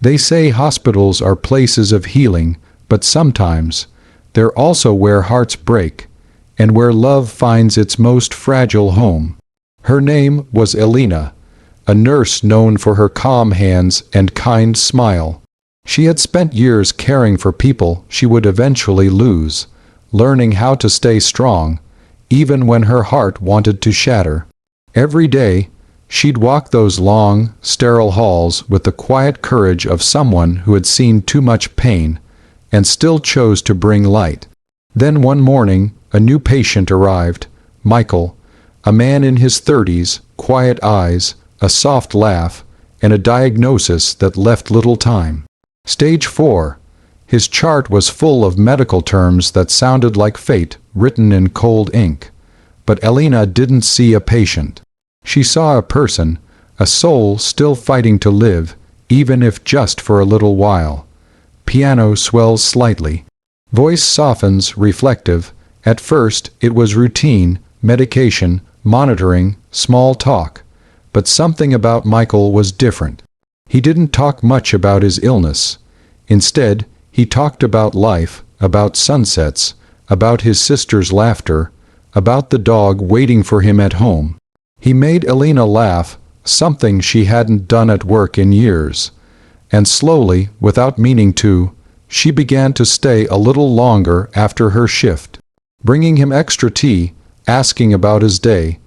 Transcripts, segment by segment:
They say hospitals are places of healing, but sometimes they're also where hearts break, and where love finds its most fragile home. Her name was Elena, a nurse known for her calm hands and kind smile. She had spent years caring for people she would eventually lose, learning how to stay strong, even when her heart wanted to shatter. Every day, she'd walk those long, sterile halls with the quiet courage of someone who had seen too much pain, and still chose to bring light. Then one morning, a new patient arrived, Michael, a man in his 30s, quiet eyes, a soft laugh, and a diagnosis that left little time. Stage 4. His chart was full of medical terms that sounded like fate written in cold ink. But Elena didn't see a patient. She saw a person, a soul still fighting to live, even if just for a little while. Piano swells slightly. Voice softens, reflective. At first, it was routine, medication, monitoring, small talk. But something about Michael was different. He didn't talk much about his illness. Instead, he talked about life, about sunsets, about his sister's laughter, about the dog waiting for him at home. He made Elena laugh, something she hadn't done at work in years. And slowly, without meaning to, she began to stay a little longer after her shift, bringing him extra tea, asking about his day.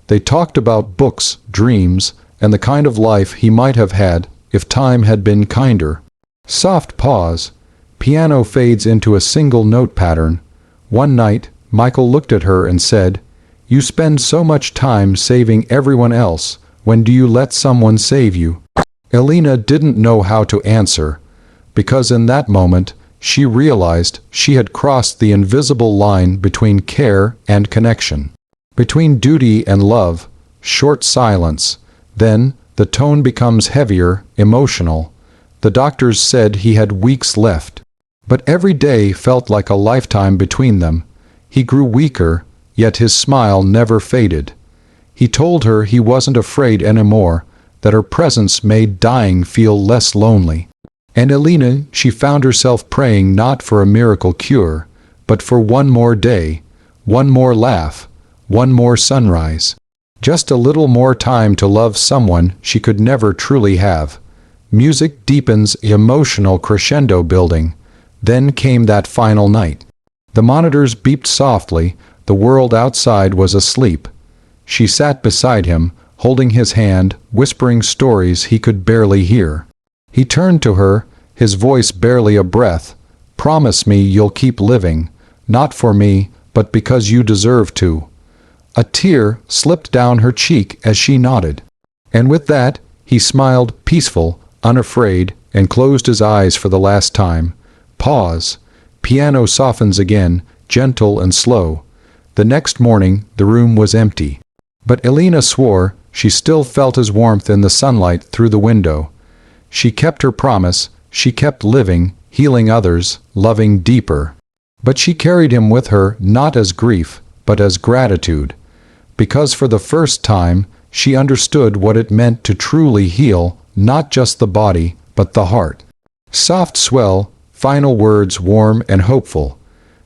They talked about books, dreams, and the kind of life he might have had if time had been kinder. Soft pause. Piano fades into a single note pattern. One night, Michael looked at her and said, "You spend so much time saving everyone else. When do you let someone save you?" Elena didn't know how to answer, because in that moment, she realized she had crossed the invisible line between care and connection. Between duty and love. Short silence. Then, the tone becomes heavier, emotional. The doctors said he had weeks left. But every day felt like a lifetime between them. He grew weaker, yet his smile never faded. He told her he wasn't afraid anymore, that her presence made dying feel less lonely. And Elena, she found herself praying not for a miracle cure, but for one more day, one more laugh, one more sunrise. Just a little more time to love someone she could never truly have. Music deepens, emotional crescendo building. Then came that final night. The monitors beeped softly, the world outside was asleep. She sat beside him, holding his hand, whispering stories he could barely hear. He turned to her, his voice barely a breath. "Promise me you'll keep living, not for me, but because you deserve to." A tear slipped down her cheek as she nodded. And with that, he smiled, peaceful, unafraid, and closed his eyes for the last time. Pause. Piano softens again, gentle and slow. The next morning, the room was empty. But Elena swore she still felt his warmth in the sunlight through the window. She kept her promise, she kept living, healing others, loving deeper. But she carried him with her not as grief, but as gratitude. Because for the first time, she understood what it meant to truly heal, not just the body, but the heart. Soft swell, final words warm and hopeful.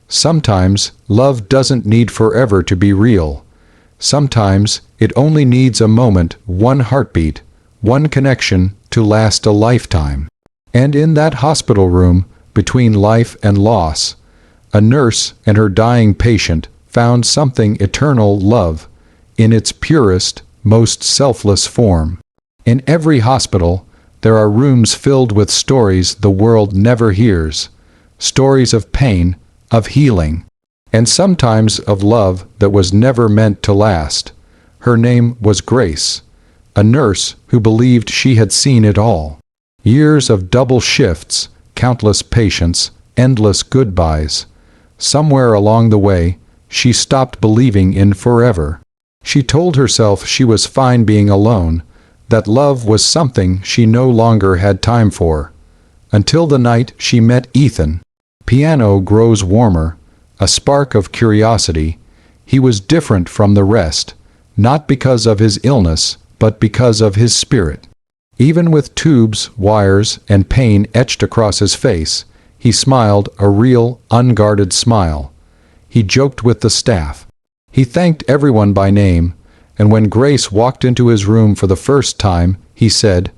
Sometimes, love doesn't need forever to be real. Sometimes, it only needs a moment, one heartbeat, one connection, to last a lifetime. And in that hospital room, between life and loss, a nurse and her dying patient found something eternal: love, in its purest, most selfless form. In every hospital, there are rooms filled with stories the world never hears. Stories of pain, of healing, and sometimes of love that was never meant to last. Her name was Grace, a nurse who believed she had seen it all. Years of double shifts, countless patients, endless goodbyes. Somewhere along the way, she stopped believing in forever. She told herself she was fine being alone, that love was something she no longer had time for. Until the night she met Ethan. Piano grows warmer, a spark of curiosity. He was different from the rest, not because of his illness, but because of his spirit. Even with tubes, wires, and pain etched across his face, he smiled a real, unguarded smile. He joked with the staff. He thanked everyone by name, and when Grace walked into his room for the first time, he said,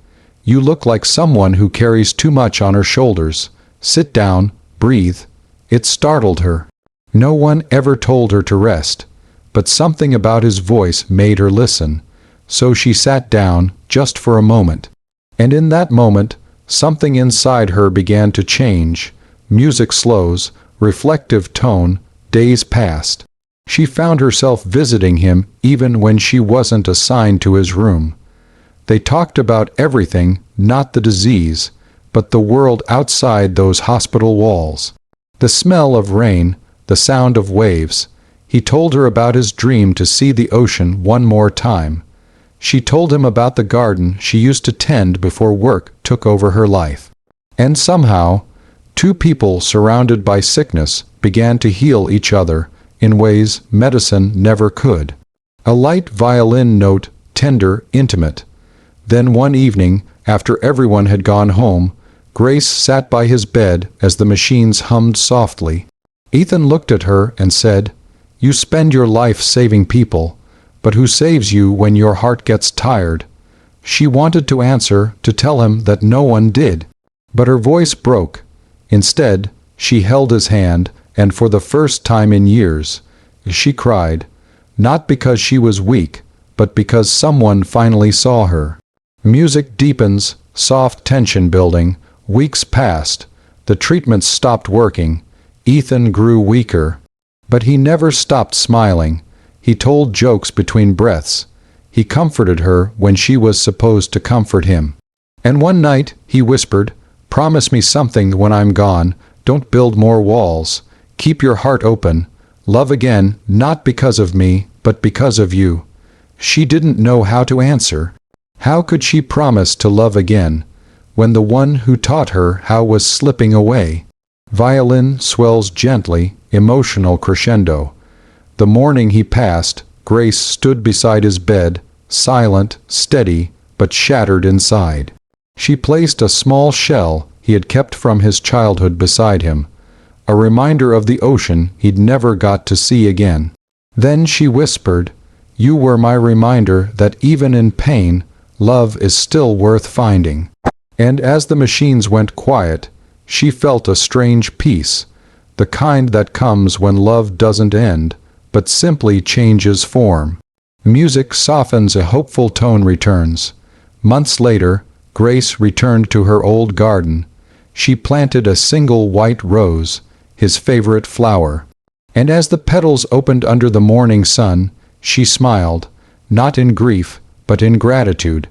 "You look like someone who carries too much on her shoulders. Sit down, breathe." It startled her. No one ever told her to rest, but something about his voice made her listen, so she sat down just for a moment. And in that moment, something inside her began to change. Music slows, reflective tone, days passed. She found herself visiting him even when she wasn't assigned to his room. They talked about everything, not the disease, but the world outside those hospital walls. The smell of rain, the sound of waves. He told her about his dream to see the ocean one more time. She told him about the garden she used to tend before work took over her life. And somehow, two people surrounded by sickness began to heal each other in ways medicine never could. A light violin note, tender, intimate. Then one evening, after everyone had gone home, Grace sat by his bed as the machines hummed softly. Ethan looked at her and said, "You spend your life saving people, but who saves you when your heart gets tired?" She wanted to answer, to tell him that no one did. But her voice broke. Instead, she held his hand, and for the first time in years, she cried, not because she was weak, but because someone finally saw her. Music deepens, soft tension building. Weeks passed. The treatments stopped working. Ethan grew weaker. But he never stopped smiling. He told jokes between breaths. He comforted her when she was supposed to comfort him. And one night, he whispered, "Promise me something when I'm gone. Don't build more walls. Keep your heart open. Love again, not because of me, but because of you." She didn't know how to answer. How could she promise to love again, when the one who taught her how was slipping away? Violin swells gently, emotional crescendo. The morning he passed, Grace stood beside his bed, silent, steady, but shattered inside. She placed a small shell he had kept from his childhood beside him, a reminder of the ocean he'd never got to see again. Then she whispered, "You were my reminder that even in pain, love is still worth finding." And as the machines went quiet, she felt a strange peace, the kind that comes when love doesn't end, but simply changes form. Music softens, a hopeful tone returns. Months later, Grace returned to her old garden. She planted a single white rose, his favorite flower. And as the petals opened under the morning sun, she smiled, not in grief, but in gratitude.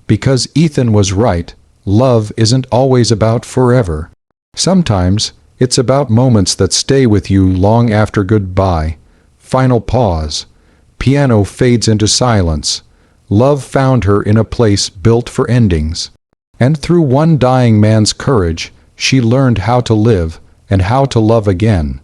Because Ethan was right, love isn't always about forever. Sometimes, it's about moments that stay with you long after goodbye. Final pause. Piano fades into silence. Love found her in a place built for endings. And through one dying man's courage, she learned how to live and how to love again.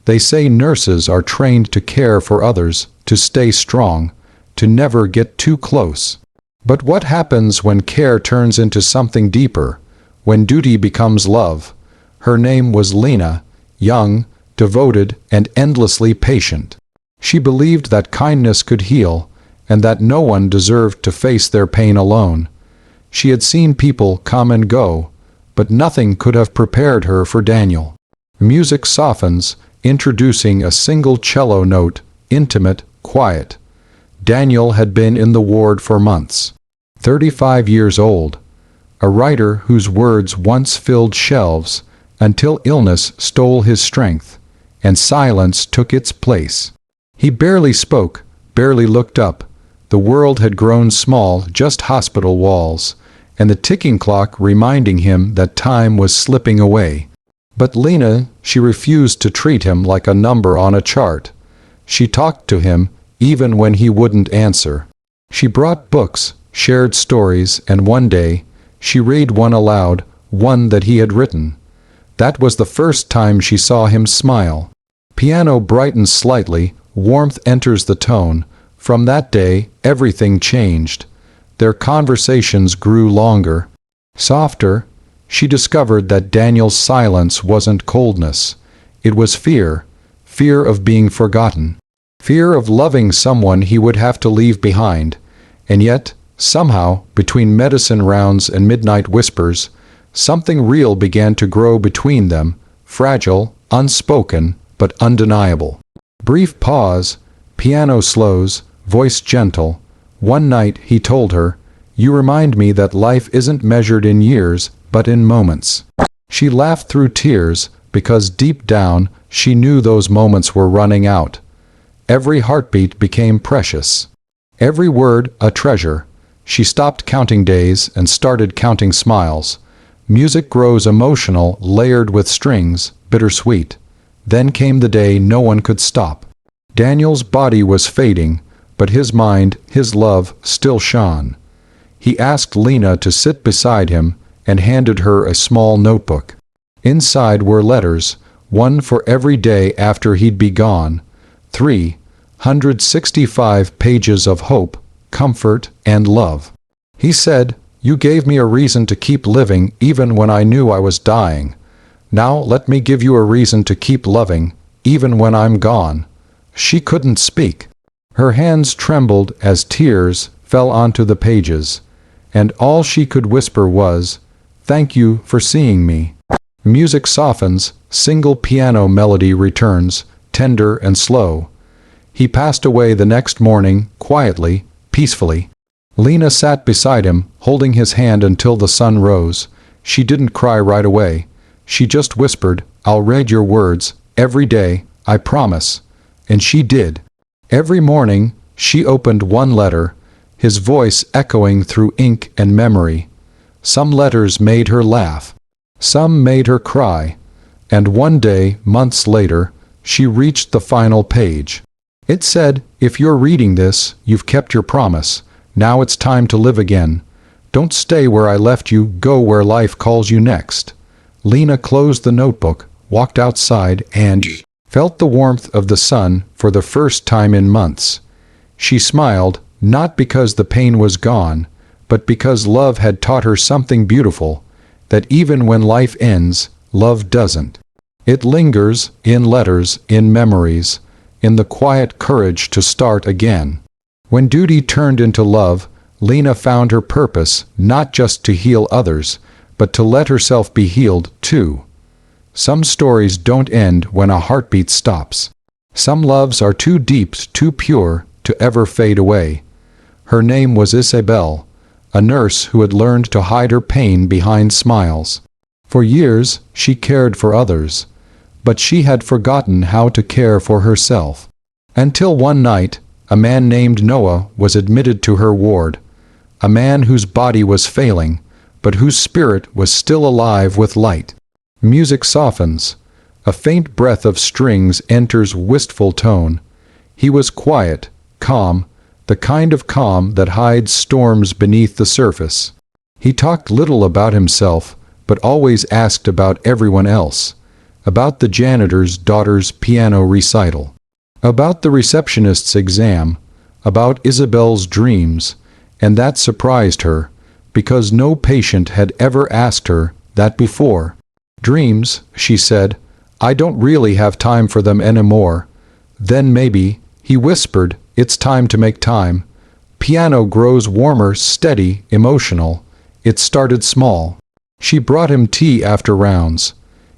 They say nurses are trained to care for others, to stay strong, to never get too close. But what happens when care turns into something deeper, when duty becomes love? Her name was Lena, young, devoted, and endlessly patient. She believed that kindness could heal, and that no one deserved to face their pain alone. She had seen people come and go, but nothing could have prepared her for Daniel. Music softens, introducing a single cello note, intimate, quiet. Daniel had been in the ward for months. 35 years old. A writer whose words once filled shelves, until illness stole his strength, and silence took its place. He barely spoke, barely looked up. The world had grown small, just hospital walls, and the ticking clock reminding him that time was slipping away. But Lena, she refused to treat him like a number on a chart. She talked to him, even when he wouldn't answer. She brought books, shared stories, and one day, she read one aloud, one that he had written. That was the first time she saw him smile. Piano brightens slightly, warmth enters the tone. From that day, everything changed. Their conversations grew longer, softer. She discovered that Daniel's silence wasn't coldness. It was fear. Fear of being forgotten. Fear of loving someone he would have to leave behind. And yet, somehow, between medicine rounds and midnight whispers, something real began to grow between them, fragile, unspoken, but undeniable. Brief pause, piano slows, voice gentle. One night he told her, "You remind me that life isn't measured in years, but in moments." She laughed through tears, because deep down she knew those moments were running out. Every heartbeat became precious. Every word a treasure. She stopped counting days and started counting smiles. Music grows emotional, layered with strings, bittersweet. Then came the day no one could stop. Daniel's body was fading, but his mind, his love, still shone. He asked Lena to sit beside him and handed her a small notebook. Inside were letters, one for every day after he'd be gone. 365 pages of hope, comfort, and love. He said, "You gave me a reason to keep living even when I knew I was dying. Now let me give you a reason to keep loving, even when I'm gone." She couldn't speak. Her hands trembled as tears fell onto the pages, and all she could whisper was, "Thank you for seeing me." Music softens, single piano melody returns, tender and slow. He passed away the next morning, quietly, peacefully. Lena sat beside him, holding his hand until the sun rose. She didn't cry right away. She just whispered, "I'll read your words, every day, I promise." And she did. Every morning, she opened one letter, his voice echoing through ink and memory. Some letters made her laugh. Some made her cry. And one day, months later, she reached the final page. It said, "If you're reading this, you've kept your promise. Now it's time to live again. Don't stay where I left you, go where life calls you next." Lena closed the notebook, walked outside, and felt the warmth of the sun for the first time in months. She smiled, not because the pain was gone, but because love had taught her something beautiful, that even when life ends, love doesn't. It lingers, in letters, in memories, in the quiet courage to start again. When duty turned into love, Lena found her purpose, not just to heal others, but to let herself be healed too. Some stories don't end when a heartbeat stops. Some loves are too deep, too pure, to ever fade away. Her name was Isabel, a nurse who had learned to hide her pain behind smiles. For years, she cared for others, but she had forgotten how to care for herself. Until one night, a man named Noah was admitted to her ward, a man whose body was failing, but whose spirit was still alive with light. Music softens. A faint breath of strings enters wistful tone. He was quiet, calm, the kind of calm that hides storms beneath the surface. He talked little about himself, but always asked about everyone else. About the janitor's daughter's piano recital. About the receptionist's exam. About Isabel's dreams. And that surprised her, because no patient had ever asked her that before. "Dreams," she said, "I don't really have time for them anymore." "Then maybe," he whispered, "it's time to make time." Piano grows warmer, steady, emotional. It started small. She brought him tea after rounds.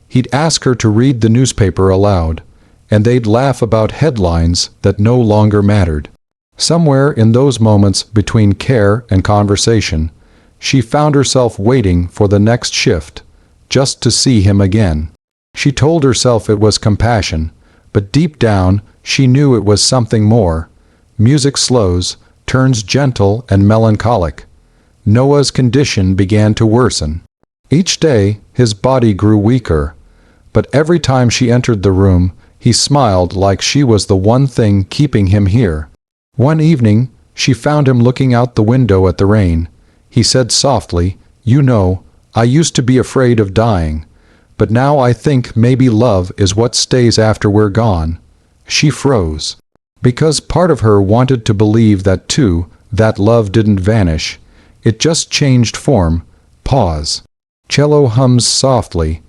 He'd ask her to read the newspaper aloud, and they'd laugh about headlines that no longer mattered. Somewhere in those moments between care and conversation, she found herself waiting for the next shift, just to see him again. She told herself it was compassion, but deep down she knew it was something more. Music slows, turns gentle and melancholic. Noah's condition began to worsen. Each day his body grew weaker, but every time she entered the room, he smiled like she was the one thing keeping him here. One evening, she found him looking out the window at the rain. He said softly, "You know, I used to be afraid of dying, but now I think maybe love is what stays after we're gone." She froze. Because part of her wanted to believe that too, that love didn't vanish. It just changed form. Pause. Cello hums softly.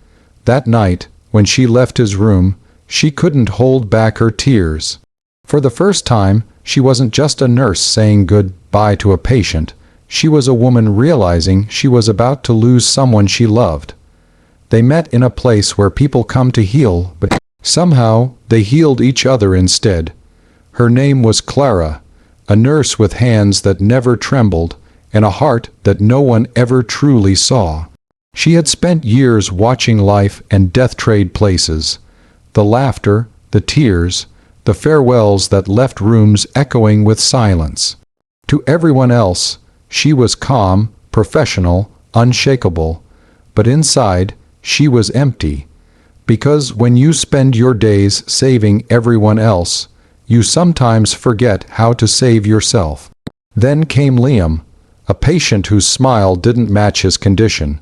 That night, when she left his room, she couldn't hold back her tears. For the first time, she wasn't just a nurse saying goodbye to a patient. She was a woman realizing she was about to lose someone she loved. They met in a place where people come to heal, but somehow they healed each other instead. Her name was Clara, a nurse with hands that never trembled and a heart that no one ever truly saw. She had spent years watching life and death trade places. The laughter, the tears, the farewells that left rooms echoing with silence. To everyone else, she was calm, professional, unshakable. But inside, she was empty. Because when you spend your days saving everyone else, you sometimes forget how to save yourself. Then came Liam, a patient whose smile didn't match his condition.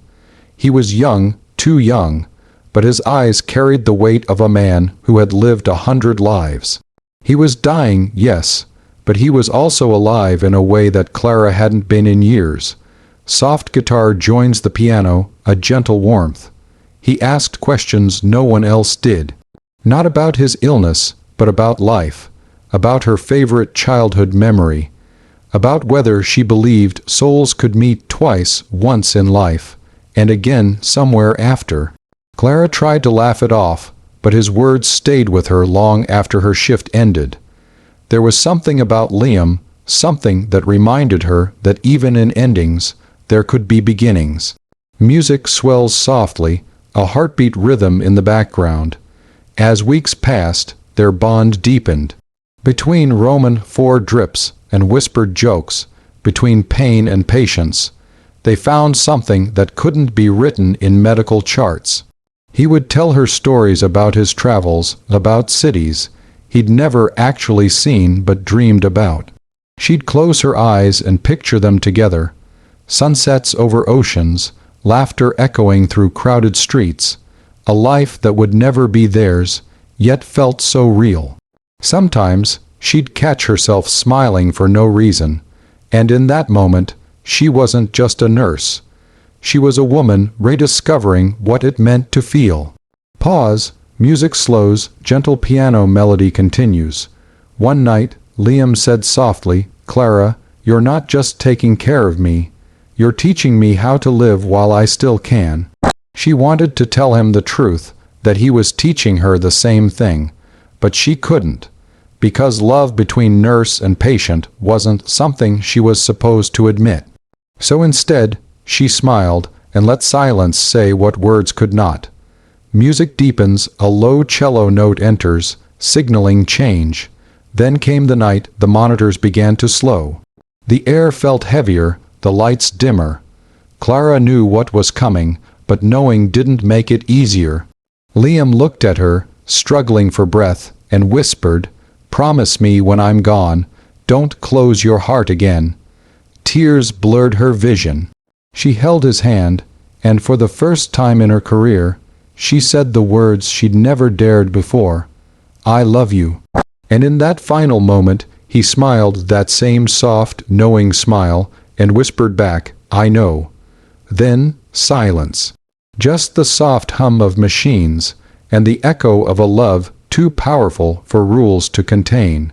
He was young, too young, but his eyes carried the weight of a man who had lived 100 lives. He was dying, yes, but he was also alive in a way that Clara hadn't been in years. Soft guitar joins the piano, a gentle warmth. He asked questions no one else did. Not about his illness, but about life, about her favorite childhood memory, about whether she believed souls could meet twice, once in life, and again somewhere after. Clara tried to laugh it off, but his words stayed with her long after her shift ended. There was something about Liam, something that reminded her that even in endings, there could be beginnings. Music swells softly, a heartbeat rhythm in the background. As weeks passed, their bond deepened. Between Roman IV drips and whispered jokes, between pain and patience, they found something that couldn't be written in medical charts. He would tell her stories about his travels, about cities he'd never actually seen but dreamed about. She'd close her eyes and picture them together. Sunsets over oceans, laughter echoing through crowded streets, a life that would never be theirs, yet felt so real. Sometimes she'd catch herself smiling for no reason, and in that moment, she wasn't just a nurse. She was a woman rediscovering what it meant to feel. Pause, music slows, gentle piano melody continues. One night, Liam said softly, "Clara, you're not just taking care of me. You're teaching me how to live while I still can." She wanted to tell him the truth, that he was teaching her the same thing, but she couldn't, because love between nurse and patient wasn't something she was supposed to admit. So instead, she smiled and let silence say what words could not. Music deepens, a low cello note enters, signaling change. Then came the night the monitors began to slow. The air felt heavier, the lights dimmer. Clara knew what was coming, but knowing didn't make it easier. Liam looked at her, struggling for breath, and whispered, "Promise me when I'm gone, don't close your heart again." Tears blurred her vision. She held his hand, and for the first time in her career, she said the words she'd never dared before, "I love you." And in that final moment, he smiled that same soft, knowing smile, and whispered back, "I know." Then, silence. Just the soft hum of machines, and the echo of a love too powerful for rules to contain.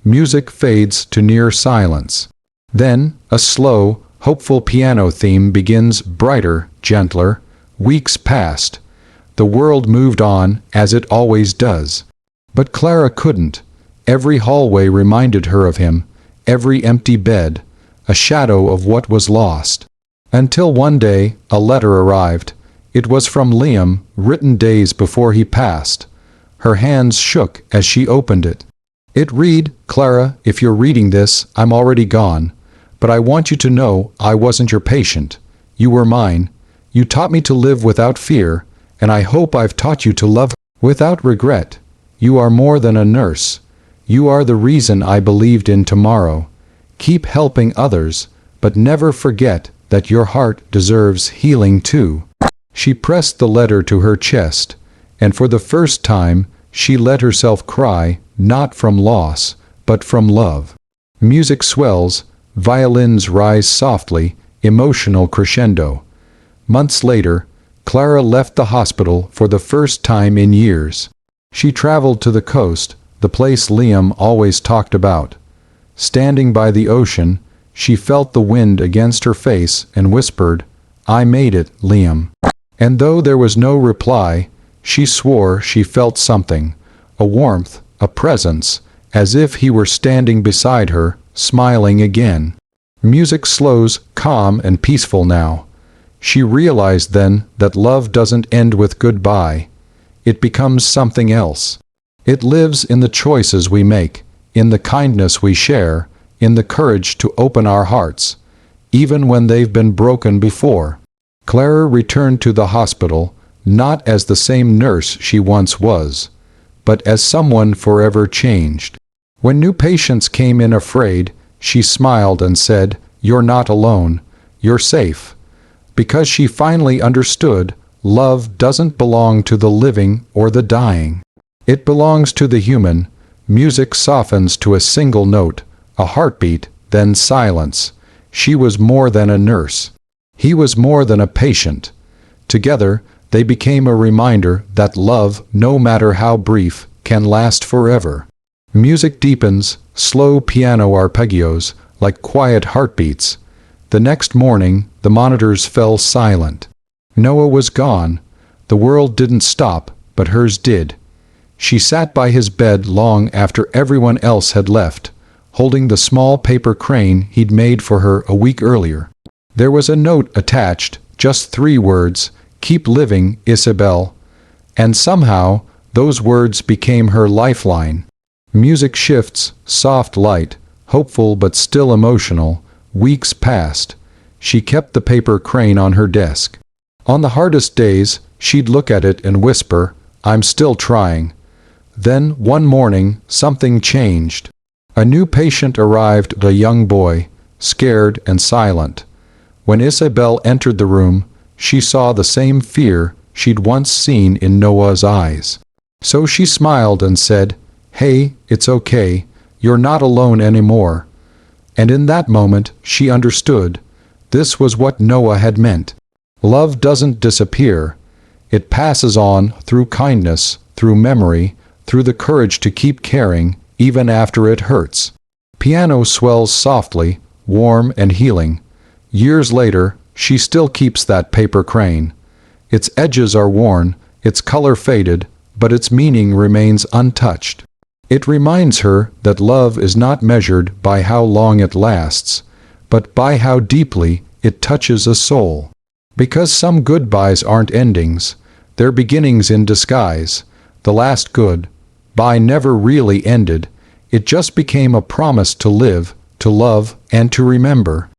Music fades to near silence. Then, a slow, hopeful piano theme begins, brighter, gentler. Weeks passed. The world moved on, as it always does. But Clara couldn't. Every hallway reminded her of him, every empty bed, a shadow of what was lost. Until one day, a letter arrived. It was from Liam, written days before he passed. Her hands shook as she opened it. It read, "Clara, if you're reading this, I'm already gone. But I want you to know I wasn't your patient. You were mine. You taught me to live without fear, and I hope I've taught you to love without regret. You are more than a nurse. You are the reason I believed in tomorrow. Keep helping others, but never forget that your heart deserves healing too." She pressed the letter to her chest, and for the first time, she let herself cry, not from loss, but from love. Music swells, violins rise softly, emotional crescendo. Months later, Clara left the hospital for the first time in years. She traveled to the coast, the place Liam always talked about. Standing by the ocean, she felt the wind against her face and whispered, "I made it, Liam." And though there was no reply, she swore she felt something, a warmth, a presence, as if he were standing beside her, smiling again. Music slows, calm and peaceful now. She realized then that love doesn't end with goodbye. It becomes something else. It lives in the choices we make, in the kindness we share, in the courage to open our hearts, even when they've been broken before. Clara returned to the hospital, not as the same nurse she once was, but as someone forever changed. When new patients came in afraid, she smiled and said, "You're not alone. You're safe." Because she finally understood, love doesn't belong to the living or the dying. It belongs to the human. Music softens to a single note, a heartbeat, then silence. She was more than a nurse. He was more than a patient. Together, they became a reminder that love, no matter how brief, can last forever. Music deepens, slow piano arpeggios, like quiet heartbeats. The next morning, the monitors fell silent. Noah was gone. The world didn't stop, but hers did. She sat by his bed long after everyone else had left, holding the small paper crane he'd made for her a week earlier. There was a note attached, just 3 words, "Keep living, Isabel." And somehow, those words became her lifeline. Music shifts, soft light, hopeful but still emotional. Weeks passed. She kept the paper crane on her desk. On the hardest days, she'd look at it and whisper, "I'm still trying." Then, one morning, something changed. A new patient arrived, a young boy, scared and silent. When Isabel entered the room, she saw the same fear she'd once seen in Noah's eyes. So she smiled and said, "Hey, it's okay. You're not alone anymore." And in that moment, she understood. This was what Noah had meant. Love doesn't disappear. It passes on through kindness, through memory, through the courage to keep caring, even after it hurts. Piano swells softly, warm and healing. Years later, she still keeps that paper crane. Its edges are worn, its color faded, but its meaning remains untouched. It reminds her that love is not measured by how long it lasts, but by how deeply it touches a soul. Because some goodbyes aren't endings, they're beginnings in disguise. The last goodbye never really ended, it just became a promise to live, to love, and to remember.